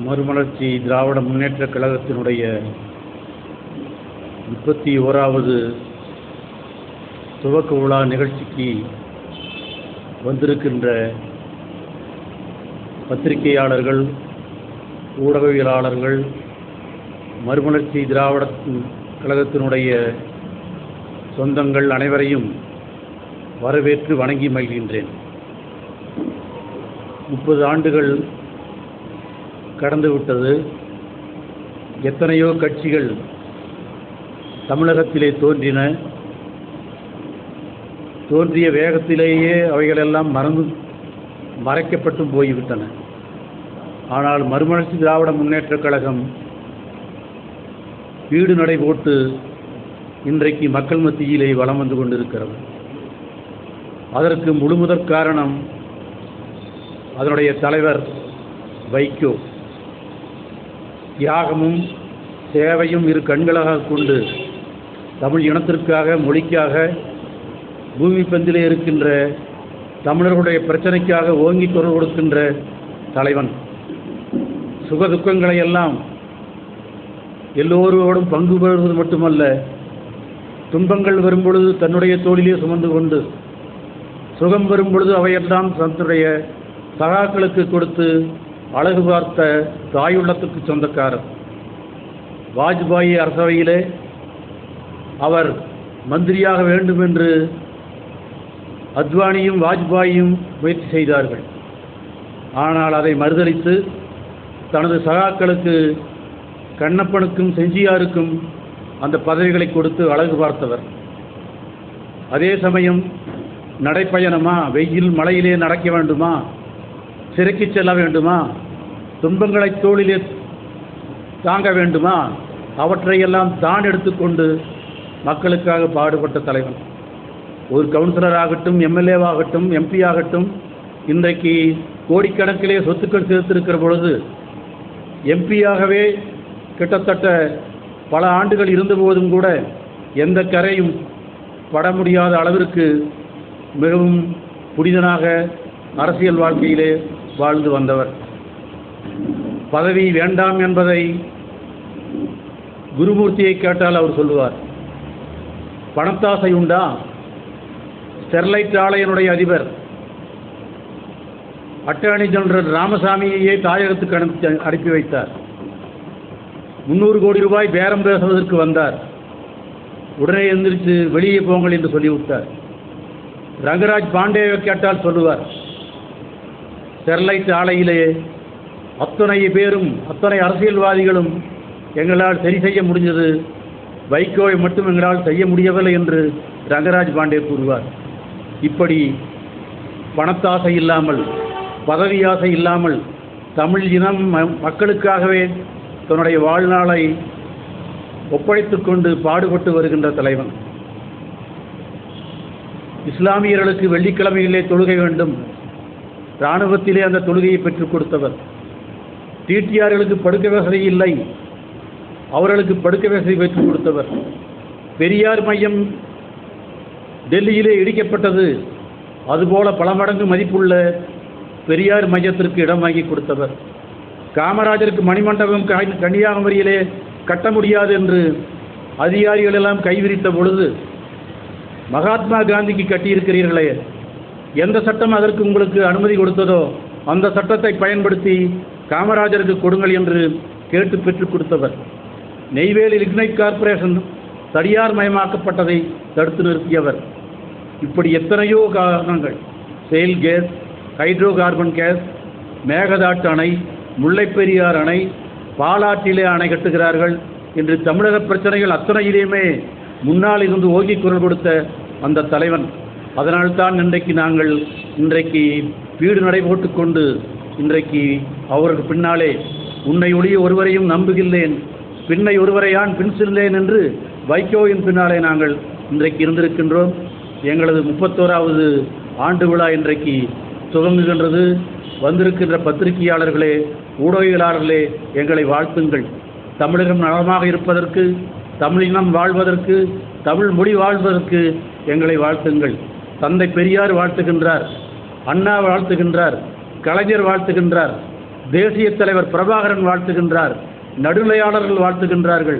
மறுமலர்ச்சி திராவிட முன்னேற்றக் கழகத்தினுடைய 31வது துவக்க விழா நிகழ்ச்சிக்கு வந்திருக்கின்ற பத்திரிகையாளர்கள், ஊடகவியலாளர்கள், மறுமலர்ச்சி திராவிட கழகத்தினுடைய சொந்தங்கள் அனைவரையும் வரவேற்று வணங்கி மகிழ்கின்றேன். 30 ஆண்டுகள் கடந்துவிட்டது. எத்தனையோ கட்சிகள் தமிழகத்திலே தோன்றிய வேகத்திலேயே அவைகளெல்லாம் மறைக்கப்பட்டும் போய்விட்டன. ஆனால் மறுமலர்ச்சி திராவிட முன்னேற்றக் கழகம் வீடு நடை போட்டு இன்றைக்கு மக்கள் மத்தியிலே வலம் வந்து கொண்டிருக்கிறது. அதற்கு முழுமுதற் காரணம் அதனுடைய தலைவர் வைகோ. தியாகமும் சேவையும் இரு கண்களாக கொண்டு தமிழ் இனத்திற்காக, மொழிக்காக, பூமி பந்திலே இருக்கின்ற தமிழர்களுடைய பிரச்சனைக்காக ஓங்கி குரல் கொடுக்கின்ற தலைவன். சுக துக்கங்களை எல்லாம் எல்லோரோடும் பங்கு பெறுவது மட்டுமல்ல, துன்பங்கள் வரும்பொழுது தன்னுடைய தோளிலே சுமந்து கொண்டு, சுகம் வரும் பொழுது அவையெல்லாம் தன்னுடைய சகாக்களுக்கு கொடுத்து அழகு பார்த்த தாயுள்ளத்துக்கு சொந்தக்காரர். வாஜ்பாயி அரசவையிலே அவர் மந்திரியாக வேண்டும் என்று அத்வானியும் வாஜ்பாயும் முயற்சி செய்தார்கள். ஆனால் அதை மறுதலித்து தனது சகாக்களுக்கு, கண்ணப்பனுக்கும் செஞ்சியாருக்கும் அந்த பதவிகளை கொடுத்து அழகு பார்த்தவர். அதே சமயம் நடைப்பயணமா, வெயில் மழையிலே நடக்க வேண்டுமா, சிறைக்கு செல்ல வேண்டுமா, துன்பங்களை தோளிலே தாங்க வேண்டுமா, அவற்றையெல்லாம் தான் எடுத்துக்கொண்டு மக்களுக்காக பாடுபட்ட தலைவன். ஒரு கவுன்சிலராகட்டும், எம்எல்ஏவாகட்டும், எம்பி ஆகட்டும், இன்றைக்கு கோடிக்கணக்கிலே சொத்துக்கள் சேர்த்திருக்கிற பொழுது எம்பியாகவே கிட்டத்தட்ட பல ஆண்டுகள் இருந்தபோதும் கூட எந்த கரையும் பட முடியாத அளவிற்கு மிகவும் புனிதனாக அரசியல் வாழ்க்கையிலே வாழ்ந்து வந்தவர். பதவி வேண்டாம் என்பதை குருமூர்த்தியை கேட்டால் அவர் சொல்லுவார். பணத்தாசை உண்டா? ஸ்டெர்லைட் ஆலையினுடைய அதிபர் அட்டர்னி ஜெனரல் ராமசாமியையே தாயகத்துக்கு அனுப்பி வைத்தார். 300 கோடி ரூபாய் பேரம் பேசுவதற்கு வந்தார். உடனே எந்திரிச்சு வெளியே போங்கள் என்று சொல்லிவிட்டார். ரங்கராஜ் பாண்டேவை கேட்டால் சொல்லுவார், ஸ்டெர்லைட் ஆலையிலே அத்தனை பேரும், அத்தனை அரசியல்வாதிகளும் எங்களால் சரி செய்ய முடிஞ்சது, வைகோவை மட்டும் எங்களால் செய்ய முடியவில்லை என்று ரங்கராஜ் பாண்டே கூறுவார். இப்படி பணத்தாசை இல்லாமல், பதவி ஆசை இல்லாமல், தமிழ் இனம் மக்களுக்காகவே தன்னுடைய வாழ்நாளை ஒப்படைத்து கொண்டு பாடுபட்டு வருகின்ற தலைவன். இஸ்லாமியர்களுக்கு வெள்ளிக்கிழமையிலே தொழுகை வேண்டும், இராணுவத்திலே அந்த தொழுகையை பெற்றுக் கொடுத்தவர். டிடிஆர்களுக்கு படுக்கை வசதி இல்லை, அவர்களுக்கு படுக்கை வசதி பெற்றுக் கொடுத்தவர். பெரியார் மையம் டெல்லியிலே இடிக்கப்பட்டது, அதுபோல பல மடங்கு மதிப்புள்ள பெரியார் மையத்திற்கு இடம் வாங்கி கொடுத்தவர். காமராஜருக்கு மணிமண்டபம் கன்னியாகுமரியிலே கட்ட முடியாது என்று அதிகாரிகள் எல்லாம் கைவிரித்த பொழுது, மகாத்மா காந்திக்கு கட்டியிருக்கிறீர்களே, எந்த சட்டம் அதற்கு உங்களுக்கு அனுமதி கொடுத்ததோ அந்த சட்டத்தை பயன்படுத்தி காமராஜருக்கு கொடுங்கள் என்று கேட்டு பெற்றுக் கொடுத்தவர். நெய்வேலி லிக்னைட் கார்ப்பரேஷன் தனியார் மயமாக்கப்பட்டதை தடுத்து நிறுத்தியவர். இப்படி எத்தனையோ காரணங்கள், shale gas, hydrocarbon gas, Mekedatu அணை, முல்லைப்பெரியார் அணை, பாலாற்றிலே அணை கட்டுகிறார்கள் என்று தமிழக பிரச்சனைகள் அத்தனையிலேயுமே முன்னால் இருந்து ஓங்கி குரல் கொடுத்த அந்த தலைவன். அதனால்தான் நாங்கள் இன்றைக்கு வீடு நடை போட்டுக்கொண்டு இன்றைக்கு அவருக்கு பின்னாலே உன்னை ஒழிய ஒருவரையும் நம்புகின்றேன், பின்னை ஒருவரையான் பின் செல்லேன் என்று வைகோவின் பின்னாலே நாங்கள் இன்றைக்கு இருந்திருக்கின்றோம். எங்களது 31வது ஆண்டு விழா இன்றைக்கு துவங்குகின்றது. வந்திருக்கின்ற பத்திரிகையாளர்களே, ஊடகவியலாளர்களே, எங்களை வாழ்த்துங்கள். தமிழகம் நலமாக இருப்பதற்கு, தமிழினம் வாழ்வதற்கு, தமிழ் மொழி வாழ்வதற்கு எங்களை வாழ்த்துங்கள். தந்தை பெரியார் வாழ்த்துகின்றார், அண்ணா வாழ்த்துகின்றார், கலைஞர் வாழ்த்துகின்றார். தேசிய தலைவர் பிரபாகரன் வாழ்த்துகின்றார், நடுநிலையாளர்கள் வாழ்த்துகின்றார்கள்.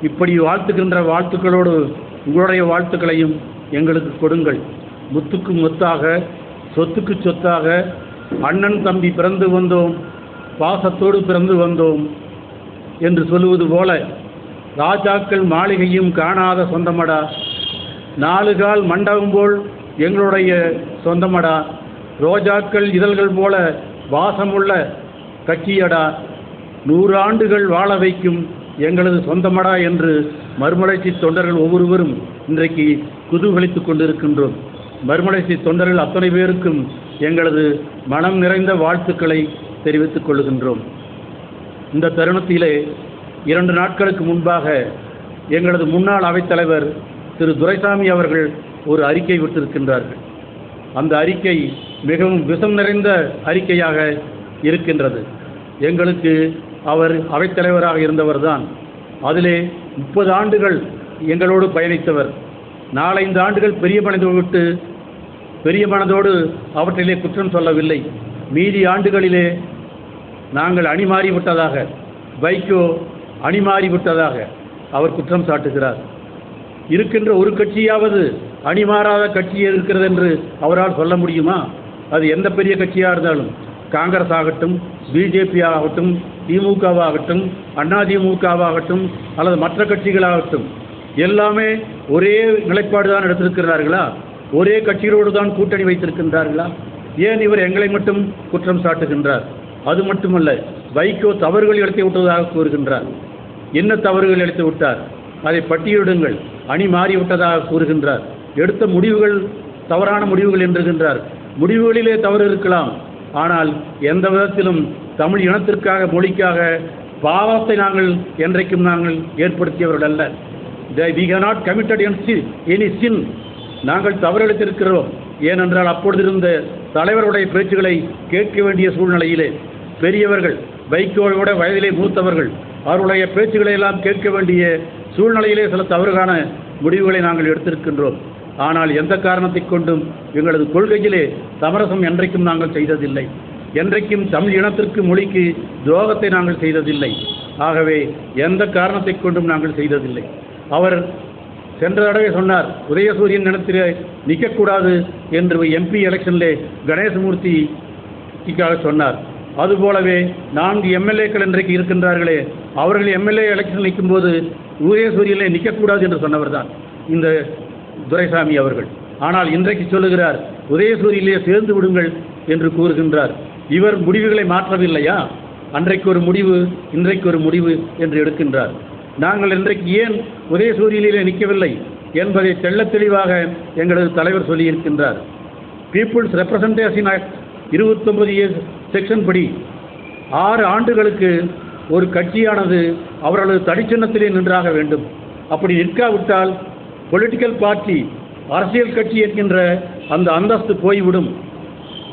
இப்படி வாழ்த்துகின்ற வாழ்த்துக்களோடு உங்களுடைய வாழ்த்துக்களையும் எங்களுக்கு கொடுங்கள். முத்துக்கு முத்தாக, சொத்துக்கு சொத்தாக, அண்ணன் தம்பி பிறந்து வந்தோம், பாசத்தோடு பிறந்து வந்தோம் என்று சொல்லுவது போல, ராஜாக்கள் மாளிகையும் காணாத சொந்தமடா, 4 கால் மண்டபம் போல் எங்களுடைய சொந்தமடா, ரோஜாக்கள் இதழ்கள் போல வாசமுள்ள கட்சியடா, 100 ஆண்டுகள் வாழ வைக்கும் எங்களது சொந்தமடா என்று மறுமலர்ச்சி தொண்டர்கள் ஒவ்வொருவரும் இன்றைக்கு குதூகலித்துக் கொண்டிருக்கின்றோம். மறுமலர்ச்சி தொண்டர்கள் அத்தனை பேருக்கும் எங்களது மனம் நிறைந்த வாழ்த்துக்களை தெரிவித்துக் கொள்கின்றோம். இந்த தருணத்திலே 2 நாட்களுக்கு முன்பாக எங்களது முன்னாள் அவைத்தலைவர் திரு துரைசாமி அவர்கள் ஒரு அறிக்கை விட்டிருக்கின்றார்கள். அந்த அறிக்கை மிகவும் விஷம் நிறைந்த அறிக்கையாக இருக்கின்றது. எங்களுக்கு அவர் அவைத்தலைவராக இருந்தவர்தான். அதிலே 30 ஆண்டுகள் எங்களோடு பயணித்தவர். 4-5 ஆண்டுகள் பெரிய மனதோடு அவற்றிலே குற்றம் சொல்லவில்லை. மீதி ஆண்டுகளிலே நாங்கள் அணிமாறிவிட்டதாக, வைகோ அணிமாறிவிட்டதாக அவர் குற்றம் சாட்டுகிறார். இருக்கின்ற ஒரு கட்சியாவது அணிமாறாத கட்சி இருக்கிறது என்று அவரால் சொல்ல முடியுமா? அது எந்த பெரிய கட்சியாக இருந்தாலும், காங்கிரஸ் ஆகட்டும், பிஜேபி ஆகட்டும், திமுகவாகட்டும், அதிமுகவாகட்டும், அல்லது மற்ற கட்சிகளாகட்டும், எல்லாமே ஒரே நிலைப்பாடு தான் எடுத்திருக்கிறார்களா? ஒரே கட்சிகளோடு தான் கூட்டணி வைத்திருக்கின்றார்களா? ஏன் இவர் எங்களை மட்டும் குற்றம் சாட்டுகின்றார்? அது மட்டுமல்ல, வைகோ தவறுகள் இழைத்து விட்டதாக கூறுகின்றார். என்ன தவறுகள் இழைத்து விட்டார்? அதை பட்டியலிடுங்கள். அணி மாறிவிட்டதாக கூறுகின்றார். எடுத்த முடிவுகள் தவறான முடிவுகள் என்றுகின்றார். முடிவுகளிலே தவறு இருக்கலாம், ஆனால் எந்த விதத்திலும் தமிழ் இனத்திற்காக, மொழிக்காக பாவத்தை நாங்கள் என்றைக்கும் நாங்கள் ஏற்படுத்தியவர்கள் அல்ல. we have not committed any sin. நாங்கள் தவறளித்திருக்கிறோம். ஏனென்றால் அப்பொழுது இருந்த தலைவருடைய பேச்சுகளை கேட்க வேண்டிய சூழ்நிலையிலே, பெரியவர்கள், வைகோவோட வயதிலே மூத்தவர்கள், அவருடைய பேச்சுக்களை எல்லாம் கேட்க வேண்டிய சூழ்நிலையிலே சில தவறுகான முடிவுகளை நாங்கள் எடுத்திருக்கின்றோம். ஆனால் எந்த காரணத்தை கொண்டும் எங்களது கொள்கையிலே சமரசம் என்றைக்கும் நாங்கள் செய்ததில்லை. என்றைக்கும் தமிழ் இனத்திற்கு, மொழிக்கு துரோகத்தை நாங்கள் செய்ததில்லை. ஆகவே எந்த காரணத்தை கொண்டும் நாங்கள் செய்ததில்லை. அவர் சென்ற தடவை சொன்னார், உதயசூரியன் நிலத்திலே நிற்கக்கூடாது என்று எம்பி எலெக்ஷனிலே கணேசமூர்த்திக்காக சொன்னார். அதுபோலவே 4 எம்எல்ஏக்கள் இன்றைக்கு இருக்கின்றார்களே, அவர்கள் எம்எல்ஏ எலெக்ஷன் நிற்கும்போது உதயசூரியனிலே நிற்கக்கூடாது என்று சொன்னவர் தான் இந்த துரைசாமி அவர்கள். ஆனால் இன்றைக்கு சொல்லுகிறார், உதயசூரியிலே சேர்ந்து விடுங்கள் என்று கூறுகின்றார். இவர் முடிவுகளை மாற்றவில்லையா? அன்றைக்கு ஒரு முடிவு, இன்றைக்கு ஒரு முடிவு என்று எடுக்கின்றார். நாங்கள் இன்றைக்கு ஏன் உதயசூரியிலே நிற்கவில்லை என்பதை தெள்ளத் தெளிவாக எங்களது தலைவர் சொல்லியிருக்கின்றார். Peoples representation act 29A section படி 6 ஆண்டுகளுக்கு ஒரு கட்சியானது அவர்களது தனிச்சின்னத்திலே நின்றாக வேண்டும். அப்படி நிற்காவிட்டால் பொலிட்டிக்கல் பார்ட்டி, அரசியல் கட்சி என்கின்ற அந்த அந்தஸ்து போய்விடும்,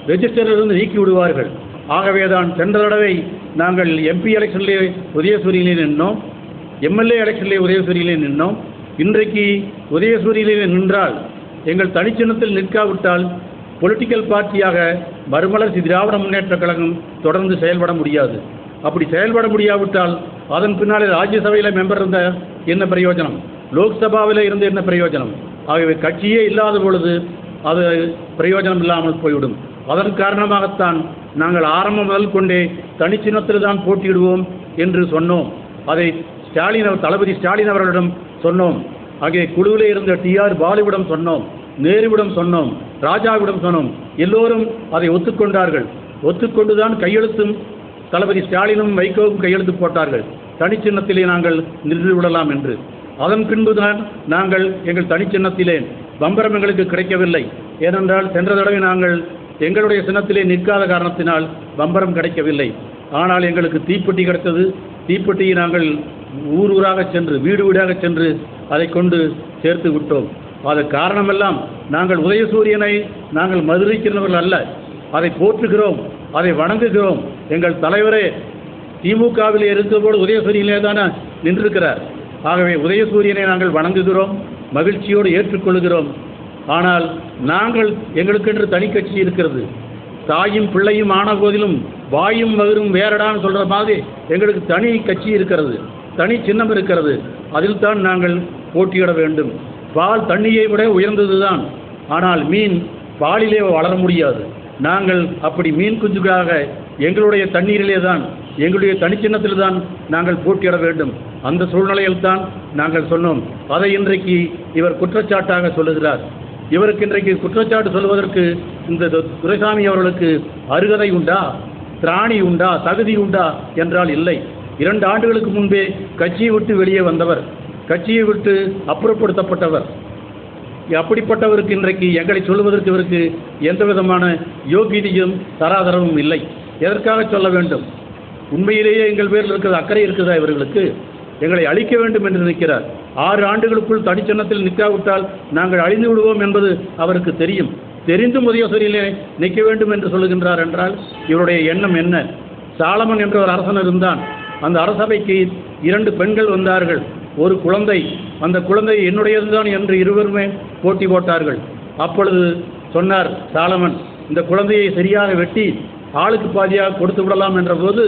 ரெஜிஸ்டரிலிருந்து நீக்கி விடுவார்கள். ஆகவேதான் சென்ற தடவை நாங்கள் எம்பி எலெக்ஷனிலே உதயசூரியிலே நின்றோம், எம்எல்ஏ எலெக்ஷனிலே உதயசூரியிலே நின்றோம். இன்றைக்கு உதயசூரியிலே நின்றால், எங்கள் தனிச்சின்னத்தில் நிற்காவிட்டால் பொலிட்டிக்கல் பார்ட்டியாக மறுமலர்ச்சி திராவிட முன்னேற்ற கழகம் தொடர்ந்து செயல்பட முடியாது. அப்படி செயல்பட முடியாவிட்டால் அதன் பின்னாலே ராஜ்யசபையில் மெம்பர் இருந்த என்ன பிரயோஜனம்? லோக்சபாவில் இருந்து என்ன பிரயோஜனம்? ஆகவே கட்சியே இல்லாத பொழுது அது பிரயோஜனம் இல்லாமல் போய்விடும். அதன் காரணமாகத்தான் நாங்கள் ஆரம்பம் முதல் கொண்டே தனிச்சின்னத்தில் தான் போட்டியிடுவோம் என்று சொன்னோம். அதை தளபதி ஸ்டாலின் அவர்களிடம் சொன்னோம். ஆகிய குழுவிலே இருந்த டிஆர் பாலுவிடம் சொன்னோம், நேருவிடம் சொன்னோம், ராஜாவிடம் சொன்னோம். எல்லோரும் அதை ஒத்துக்கொண்டார்கள். ஒத்துக்கொண்டுதான் கையெழுத்தும் தளபதி ஸ்டாலினும் வைகோவும் கையெழுத்து போட்டார்கள், தனிச்சின்னத்திலே நாங்கள் நின்று விடலாம் என்று. அதன் பின்புதான் நாங்கள் எங்கள் தனிச்சின்னத்திலே பம்பரம் எங்களுக்கு கிடைக்கவில்லை. ஏனென்றால் சென்ற தடவை நாங்கள் எங்களுடைய சின்னத்திலே நிற்காத காரணத்தினால் பம்பரம் கிடைக்கவில்லை. ஆனால் எங்களுக்கு தீப்பெட்டி கிடைத்தது. தீப்பெட்டியை நாங்கள் ஊர் ஊராக சென்று, வீடு வீடாக சென்று அதை கொண்டு சேர்த்து விட்டோம். அது காரணமெல்லாம் நாங்கள் உதயசூரியனை நாங்கள் மதுரைக்கிறவர்கள் அல்ல, அதை போற்றுகிறோம், அதை வணங்குகிறோம். எங்கள் தலைவரே திமுகவில் இருக்கிறபோது உதயசூரியனே தானே நின்றிருக்கிறார். ஆகவே உதயசூரியனை நாங்கள் வணங்குகிறோம், மகிழ்ச்சியோடு ஏற்றுக்கொள்கிறோம். ஆனால் நாங்கள், எங்களுக்கென்று தனி கட்சி இருக்கிறது. தாயும் பிள்ளையும் ஆன போதிலும் வாயும் வயிறும் வேறடான்னு சொல்கிற மாதிரி எங்களுக்கு தனி கட்சி இருக்கிறது, தனி சின்னம் இருக்கிறது. அதில் தான் நாங்கள் போட்டியிட வேண்டும். பால் தண்ணியை விட உயர்ந்தது தான், ஆனால் மீன் பாலிலே வளர முடியாது. நாங்கள் அப்படி மீன் குஞ்சுக்காக எங்களுடைய தண்ணீரிலே தான், எங்களுடைய தனிச்சின்னத்தில் தான் நாங்கள் போட்டியிட வேண்டும். அந்த சூழ்நிலையில் தான் நாங்கள் சொன்னோம். அதை இன்றைக்கு இவர் குற்றச்சாட்டாக சொல்லுகிறார். இவருக்கு இன்றைக்கு குற்றச்சாட்டு சொல்வதற்கு இந்த துரைசாமி அவர்களுக்கு அருகதை உண்டா, திராணி உண்டா, தகுதி உண்டா என்றால் இல்லை. 2 ஆண்டுகளுக்கு முன்பே கட்சியை விட்டு வெளியே வந்தவர், கட்சியை விட்டு அப்புறப்படுத்தப்பட்டவர். அப்படிப்பட்டவருக்கு இன்றைக்கு எங்களை சொல்வதற்கு இவருக்கு எந்த விதமான யோகியதையும் தராதரமும் இல்லை. எதற்காக சொல்ல வேண்டும்? உண்மையிலேயே எங்கள் பேரில் இருக்கிற அக்கறை இருக்குதா இவர்களுக்கு? எங்களை அழிக்க வேண்டும் என்று நிற்கிறார். 6 ஆண்டுகளுக்குள் தனிச்சின்னத்தில் நிற்காவிட்டால் நாங்கள் அழிந்து விடுவோம் என்பது அவருக்கு தெரியும். தெரிந்தும் உதயசூரியிலே நிற்க வேண்டும் என்று சொல்லுகின்றார் என்றால் இவருடைய எண்ணம் என்ன? சாலமன் என்ற ஒரு அரசன் இருந்தான். அந்த அரசவைக்கு 2 பெண்கள் வந்தார்கள், ஒரு குழந்தை. அந்த குழந்தை என்னுடையதுதான் என்று இருவருமே போட்டி போட்டார்கள். அப்பொழுது சொன்னார் சாலமன், இந்த குழந்தையை சரியாக வெட்டி ஆளுக்கு பாதியாக கொடுத்து விடலாம் என்ற போது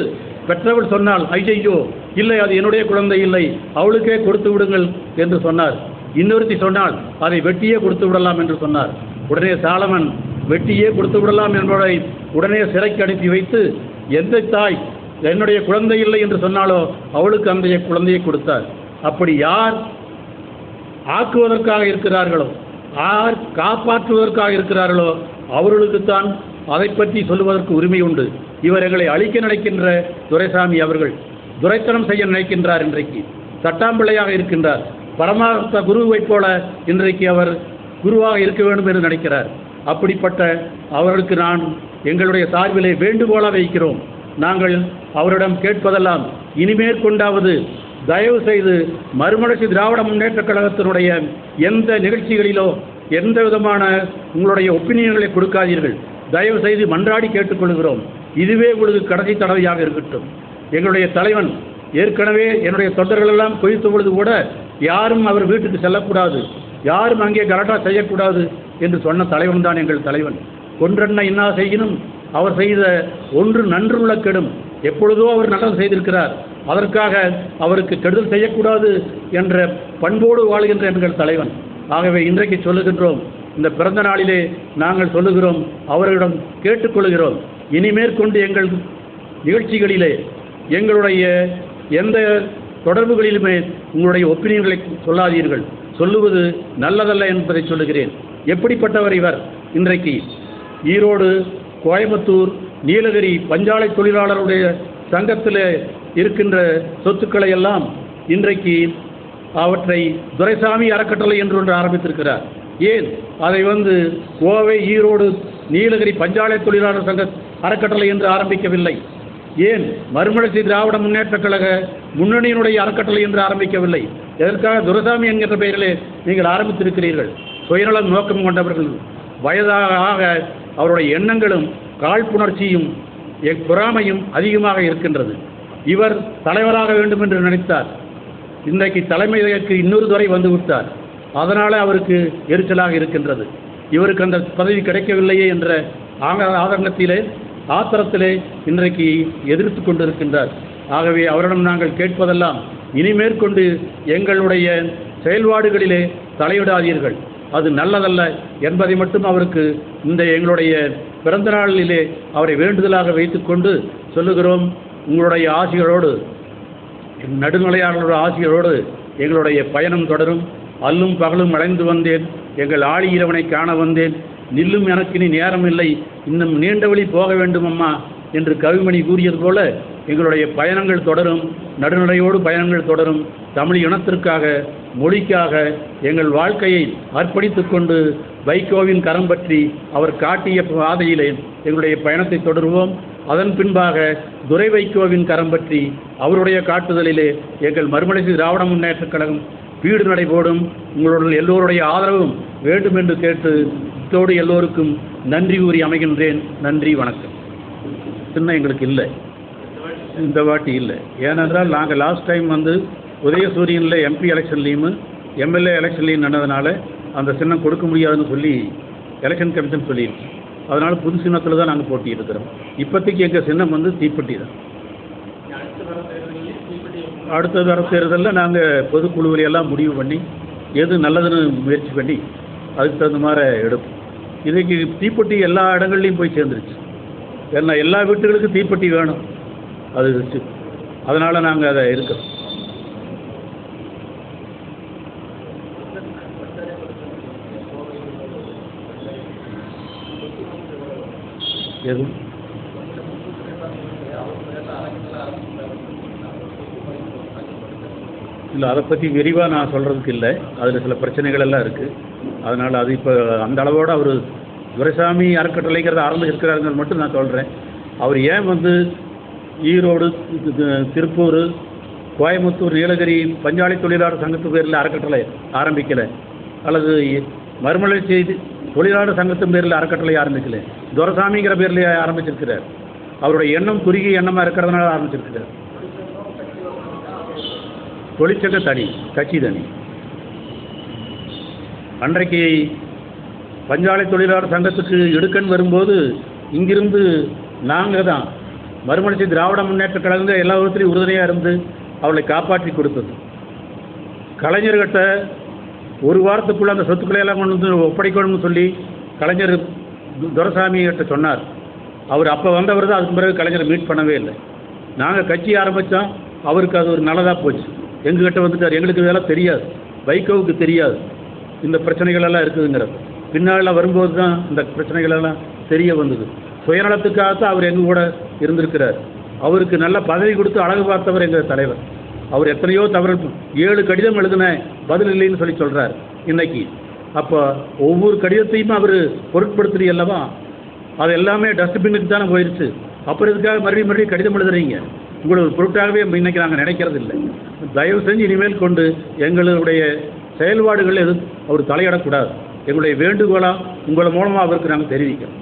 பெற்றவள் சொன்னால், ஐயையோ இல்லை, அது என்னுடைய குழந்தை இல்லை, அவளுக்கே கொடுத்து விடுங்கள் என்று சொன்னார். இன்னொருத்தி சொன்னால் அதை வெட்டியே கொடுத்து விடலாம் என்று சொன்னார். உடனே சாலமன் வெட்டியே கொடுத்து விடலாம் என்பதை உடனே சிறைக்கு அனுப்பி வைத்து, எந்த தாய் என்னுடைய குழந்தை இல்லை என்று சொன்னாலோ அவளுக்கு அந்த குழந்தையை கொடுத்தார். அப்படி யார் ஆக்குவதற்காக இருக்கிறார்களோ, யார் காப்பாற்றுவதற்காக இருக்கிறார்களோ அவர்களுக்குத்தான் அதை பற்றி சொல்லுவதற்கு உரிமை உண்டு. இவர் எங்களை அழிக்க நினைக்கின்ற துரைசாமி அவர்கள் துரைத்தனம் செய்ய நினைக்கின்றார். இன்றைக்கு தட்டாம்பிள்ளையாக இருக்கின்றார். பரமார்த்த குருவைப் போல இன்றைக்கு அவர் குருவாக இருக்க வேண்டும் என்று நினைக்கிறார். அப்படிப்பட்ட அவர்களுக்கு நான் எங்களுடைய சார்பிலே வேண்டுகோளாக வைக்கிறோம். நாங்கள் அவரிடம் கேட்பதெல்லாம், இனிமேற்கொண்டாவது தயவு செய்து மறுமலர்ச்சி திராவிட முன்னேற்றக் கழகத்தினுடைய எந்த நிகழ்ச்சிகளிலோ எந்த விதமான உங்களுடைய ஒப்பீனியன்களை கொடுக்காதீர்கள். தயவு செய்து மன்றாடி கேட்டுக்கொள்கிறோம். இதுவே உங்களுக்கு கடைசி தடவையாக இருக்கட்டும். எங்களுடைய தலைவன் ஏற்கனவே என்னுடைய தொண்டர்கள் எல்லாம் கொதித்த பொழுது கூட யாரும் அவர் வீட்டுக்கு செல்லக்கூடாது, யாரும் அங்கே கலாட்டா செய்யக்கூடாது என்று சொன்ன தலைவன் தான் எங்கள் தலைவன். ஒன்றென்ன இன்னா செய்யினும் அவர் செய்த ஒன்று நன்றுள்ள கெடும். எப்பொழுதோ அவர் நல்லது செய்திருக்கிறார், அதற்காக அவருக்கு கெடுதல் செய்யக்கூடாது என்ற பண்போடு வாழ்கின்ற எங்கள் தலைவன். ஆகவே இன்றைக்கு சொல்லுகின்றோம், இந்த பிறந்த நாளிலே நாங்கள் சொல்லுகிறோம், அவர்களிடம் கேட்டுக்கொள்கிறோம், இனிமேற்கொண்டு எங்கள் நிகழ்ச்சிகளிலே எங்களுடைய எந்த தொடர்புகளிலுமே உங்களுடைய ஒப்பீனியன்களை சொல்லாதீர்கள். சொல்லுவது நல்லதல்ல என்பதை சொல்லுகிறேன். எப்படிப்பட்டவர் இவர்? இன்றைக்கு ஈரோடு, கோயம்புத்தூர், நீலகிரி பஞ்சாலை தொழிலாளருடைய சங்கத்தில் இருக்கின்ற சொத்துக்களை எல்லாம் இன்றைக்கு அவற்றை துரைசாமி அறக்கட்டளை என்று ஒன்று ஆரம்பித்திருக்கிறார். ஏன் அதை கோவை, ஈரோடு, நீலகிரி பஞ்சாலை தொழிலாளர் சங்க அறக்கட்டளை என்று ஆரம்பிக்கவில்லை? ஏன் மறுமலர்ச்சி திராவிட முன்னேற்றக் கழக முன்னணியினுடைய அறக்கட்டளை என்று ஆரம்பிக்கவில்லை? எதற்காக துரைசாமி என்கின்ற பெயரிலே நீங்கள் ஆரம்பித்திருக்கிறீர்கள்? சுயநலம் நோக்கம் கொண்டவர்கள். வயதாக அவருடைய எண்ணங்களும் காழ்ப்புணர்ச்சியும் பொறாமையும் அதிகமாக இருக்கின்றது. இவர் தலைவராக வேண்டும் என்று நினைத்தார். இன்றைக்கு தலைமைக்கு இன்னொரு துறை வந்துவிட்டார். அதனால் அவருக்கு எரிச்சலாக இருக்கின்றது. இவருக்கு அந்த பதவி கிடைக்கவில்லையே என்ற ஆதங்கத்திலே, ஆத்திரத்திலே இன்றைக்கு எதிர்த்து கொண்டிருக்கின்றார். ஆகவே அவரிடம் நாங்கள் கேட்பதெல்லாம், இனிமேற்கொண்டு எங்களுடைய செயல்பாடுகளிலே தலையிடாதீர்கள், அது நல்லதல்ல என்பதை மட்டும் அவருக்கு இந்த எங்களுடைய பிறந்த நாளிலே அவரை வேண்டுதலாக வைத்துக்கொண்டு சொல்லுகிறோம். உங்களுடைய ஆசிகளோடு, நடுநிலையாளர்களுடைய ஆசிகளோடு எங்களுடைய பயணம் தொடரும். அல்லும் பகலும் அடைந்து வந்தேன், எங்கள் ஆழி இரவனை காண வந்தேன், நில்லும் எனக்கு இனி நேரம் இல்லை, இன்னும் நீண்ட வழி போக வேண்டும் அம்மா என்று கவிமணி கூறியது போல எங்களுடைய பயணங்கள் தொடரும். நடுநிலையோடு பயணங்கள் தொடரும். தமிழ் இனத்திற்காக, மொழிக்காக எங்கள் வாழ்க்கையை அர்ப்பணித்து கொண்டு வைகோவின் கரம் பற்றி அவர் காட்டிய பாதையிலே எங்களுடைய பயணத்தை தொடருவோம். அதன் பின்பாக துரை வைகோவின் கரம் பற்றி அவருடைய காட்டுதலிலே எங்கள் மறுமலர்ச்சி திராவிட முன்னேற்றக் கழகம் வீடு நடைபோடும். உங்களுடைய எல்லோருடைய ஆதரவும் வேண்டும் என்று கேட்டு இத்தோடு எல்லோருக்கும் நன்றி கூறி அமைகின்றேன். நன்றி, வணக்கம். சின்ன எங்களுக்கு இல்லை, இந்த வாட்டி இல்லை. ஏனென்றால் நாங்கள் லாஸ்ட் டைம் உதயசூரியனில் எம்பி எலெக்ஷன்லேயும் எம்எல்ஏ எலெக்ஷன்லேயும் நடந்ததுனால அந்த சின்னம் கொடுக்க முடியாதுன்னு சொல்லி எலெக்ஷன் கமிஷன் சொல்லிடுச்சு. அதனால் புது சின்னத்தில் தான் நாங்கள் போட்டியிருக்கிறோம். இப்போதைக்கு எங்கள் சின்னம் வந்து தீப்பெட்டி தான். அடுத்த வர தேர்தலில் நாங்கள் பொதுக்குழுவில் எல்லாம் முடிவு பண்ணி எது நல்லதுன்னு முயற்சி பண்ணி அதுக்கு தகுந்த மாதிரி எடுப்போம். இன்றைக்கி தீப்பெட்டி எல்லா இடங்கள்லையும் போய் சேர்ந்துருச்சு. ஏன்னா எல்லா வீட்டுகளுக்கும் தீப்பெட்டி வேணும். அது அதனால் நாங்கள் அதை இருக்கிறோம். எதுவும் இல்லை, அதை பற்றி விரிவாக நான் சொல்கிறதுக்கு இல்லை. அதில் சில பிரச்சனைகள் எல்லாம் இருக்குது. அதனால் அது இப்போ அந்த அளவோடு அவர் துரைசாமி அறக்கட்டளைங்கிறத ஆரம்பிச்சிருக்கிறாருங்கிறது மட்டும் நான் சொல்கிறேன். அவர் ஏன் வந்து ஈரோடு, திருப்பூர், கோயம்புத்தூர், நீலகிரி பஞ்சாலை தொழிலாளர் சங்கத்து பேரில் அறக்கட்டளை ஆரம்பிக்கலை, அல்லது மறுமலர்ச்சி தொழிலாளர் சங்கத்தின் பேரில் அறக்கட்டளை ஆரம்பிக்கலை, துரைசாமிங்கிற பேரில் ஆரம்பிச்சிருக்கிறார். அவருடைய எண்ணம் குறுகிய எண்ணமாக இருக்கிறதுனால ஆரம்பிச்சிருக்கிறார். தொழிற்சங்க தனி, கட்சி தனி. அன்றைக்கு பஞ்சாலை தொழிலாளர் சங்கத்துக்கு இடுக்கண் வரும்போது இங்கிருந்து நாங்கள் தான் மறுமலர்ச்சி திராவிட முன்னேற்ற கழகங்கள் எல்லா விதத்திலையும் உறுதுணையாக இருந்து அவளை காப்பாற்றி கொடுத்தது. கலைஞர்கிட்ட ஒரு வாரத்துக்குள்ளே அந்த சொத்துக்களை எல்லாம் கொண்டு வந்து ஒப்படைக்கணும்னு சொல்லி கலைஞர் துரைசாமிகிட்ட சொன்னார். அவர் அப்போ வந்தவர் தான். அதுக்கு பிறகு கலைஞரை மீட் பண்ணவே இல்லை. நாங்கள் கட்சி ஆரம்பித்தோம். அவருக்கு அது ஒரு நல்லதாக போச்சு. எங்ககிட்ட வந்துட்டார். எங்களுக்கு இதெல்லாம் தெரியாது, வைகோவுக்கு தெரியாது இந்த பிரச்சனைகளெல்லாம் இருக்குதுங்கிறது. பின்னால் வரும்போது தான் இந்த பிரச்சனைகளெல்லாம் தெரிய வந்தது. சுயநலத்துக்காகத்தான் அவர் எங்கள் கூட இருந்திருக்கிறார். அவருக்கு நல்ல பதவி கொடுத்து அழகு பார்த்தவர் எங்கள் தலைவர். அவர் எத்தனையோ தவறு 7 கடிதம் எழுதினேன், பதில் இல்லைன்னு சொல்லி சொல்கிறார் இன்னைக்கு. அப்போ ஒவ்வொரு கடிதத்தையும் அவர் பொருட்படுத்துறீ அல்லவா, அது எல்லாமே டஸ்ட்பின்னுக்கு தானே போயிடுச்சு. அப்புறம் இதுக்காக மறுபடியும் கடிதம் எழுதுறீங்க. உங்களுக்கு பொருட்டாகவே இன்றைக்கி நாங்கள் நினைக்கிறது இல்லை. தயவு செஞ்சு இனிமேல் கொண்டு எங்களுடைய செயல்பாடுகள் எதுவும் அவர் தலையிடக்கூடாது. எங்களுடைய வேண்டுகோளாக உங்களை மூலமாக அவருக்கு நாங்கள் தெரிவிக்கிறோம்.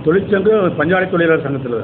தொழிற்சங்கம் பஞ்சாலை தொழிலாளர் சங்கத்தில்